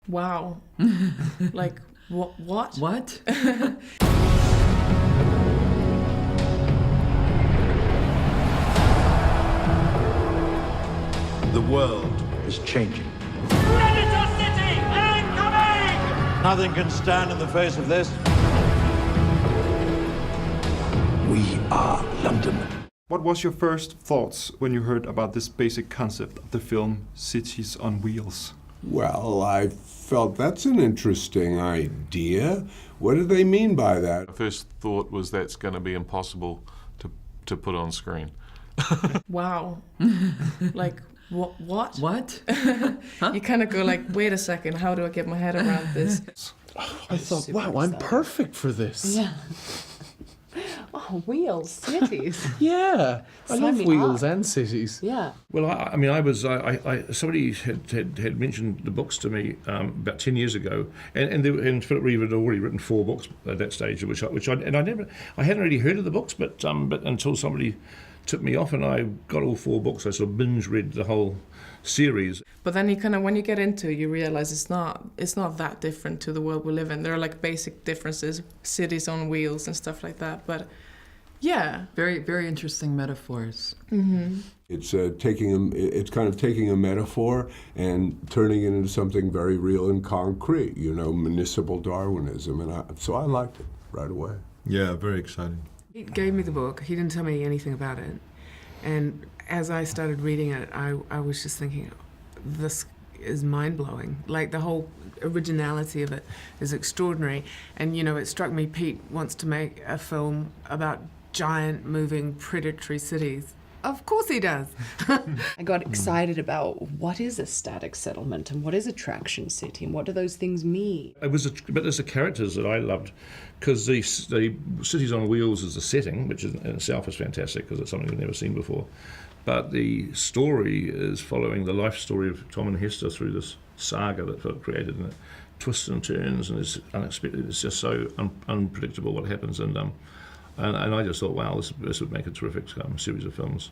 Wow. Like, what? What? The world is changing. Predator City incoming! Nothing can stand in the face of this. We are London. What was your first thoughts when you heard about this basic concept of the film Cities on Wheels? Well, I felt that's an interesting idea. What do they mean by that? My first thought was that's going to be impossible to put on screen. Wow. Like, what? What? You kind of go like, wait a second, how do I get my head around this? I thought, wow, I'm perfect for this. Yeah. Oh, wheels, cities. Yeah, I Sign love me wheels up. and cities. Yeah. Well, somebody had mentioned the books to me about 10 years ago, and Philip Reeve had already written 4 books at that stage, which I hadn't really heard of the books, but until somebody took me off and I got all 4 books, I sort of binge read the whole series. But then you kind of, when you get into it, you realize it's not that different to the world we live in. There are like basic differences, cities on wheels and stuff like that. But yeah, Very, very interesting metaphors. mm-hmm. It's it's kind of taking a metaphor and turning it into something very real and concrete. You know, municipal Darwinism, and so I liked it right away. Yeah, very exciting. He gave me the book. He didn't tell me anything about it. And as I started reading it, I was just thinking, this is mind-blowing. Like, the whole originality of it is extraordinary. And, you know, it struck me Pete wants to make a film about giant, moving, predatory cities. Of course he does. I got excited about what is a static settlement and what is a traction city and what do those things mean? But there's the characters that I loved, because the Cities on Wheels is the setting, which in itself is fantastic because it's something we've never seen before. But the story is following the life story of Tom and Hester through this saga that Philip created, and it twists and turns and it's unexpected. It's just so unpredictable what happens, and I just thought, wow, this would make a terrific series of films.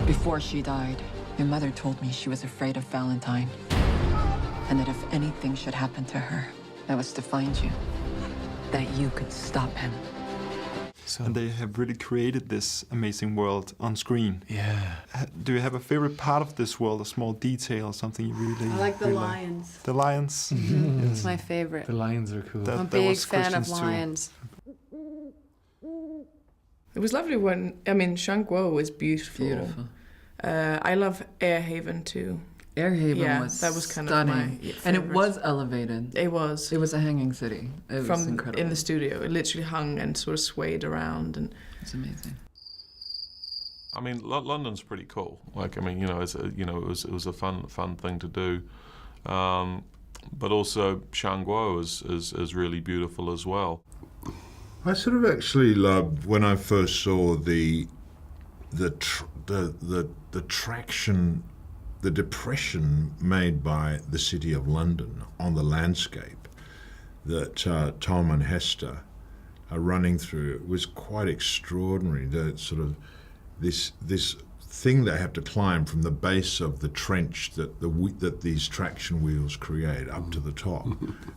Before she died, my mother told me she was afraid of Valentine, and that if anything should happen to her, that was to find you, that you could stop him. And they have really created this amazing world on screen. Yeah. Do you have a favorite part of this world, a small detail, something you really I like the really lions. The lions? It's my favorite. The lions are cool. I'm a big fan of lions. It was lovely when, I mean, Shang-Guo is beautiful. Beautiful. I love Airhaven too. Airhaven was that was kind stunning. of my favorite. And it was elevated. It was. It was a hanging city. It was From incredible. in the studio. It literally hung and sort of swayed around, and it's amazing. I mean, London's pretty cool. Like, I mean, you know, it was a fun thing to do, but also Shang-Guo is really beautiful as well. I sort of actually loved when I first saw the traction, the depression made by the City of London on the landscape that Tom and Hester are running through. It was quite extraordinary. The sort of this thing they have to climb from the base of the trench that these traction wheels create up to the top,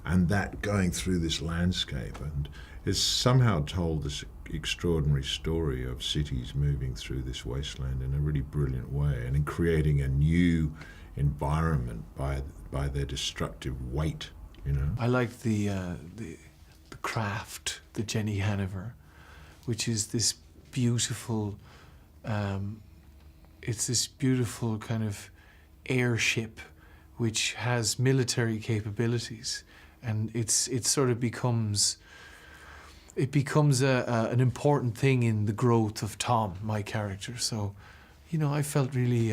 and that going through this landscape, and it's somehow told this extraordinary story of cities moving through this wasteland in a really brilliant way, and in creating a new environment by their destructive weight. You know, I like the craft, the Jenny Hanover, which is this beautiful. It's this beautiful kind of airship, which has military capabilities, and it sort of becomes. It becomes an important thing in the growth of Tom, my character. So, you know, I felt really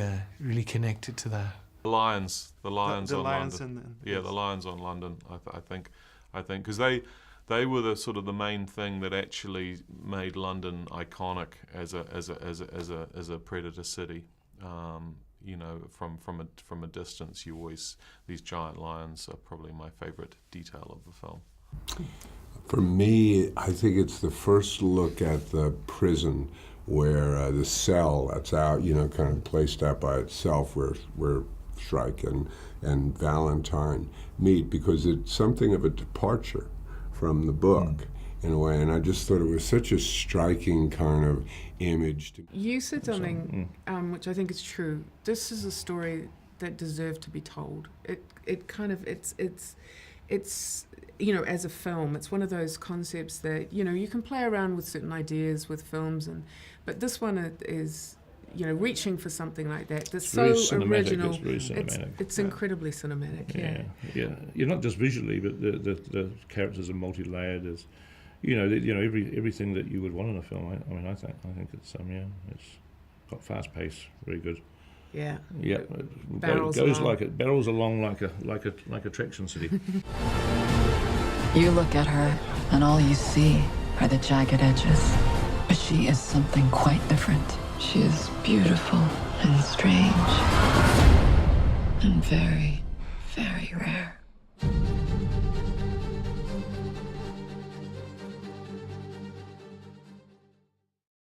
connected to that. The lions on lions London. The lions on London. I think, because they were the sort of the main thing that actually made London iconic as a predator city. You know, from a distance, these giant lions are probably my favorite detail of the film. For me, I think it's the first look at the prison where the cell that's out, you know, kind of placed out by itself, where Shrike and Valentine meet, because it's something of a departure from the book in a way, and I just thought it was such a striking kind of image. You said something which I think is true. This is a story that deserved to be told. It's you know, as a film, it's one of those concepts that, you know, you can play around with certain ideas with films, but this one is, you know, reaching for something like that. That's so original. It's very cinematic. It's incredibly cinematic. Yeah. You're not just visually, but the characters are multi-layered. There's, you know, everything that you would want in a film. I mean, I think it's it's got fast pace, very good. Yeah. Yeah. Barrels along like a traction city. You look at her, and all you see are the jagged edges. But she is something quite different. She is beautiful and strange, and very, very rare.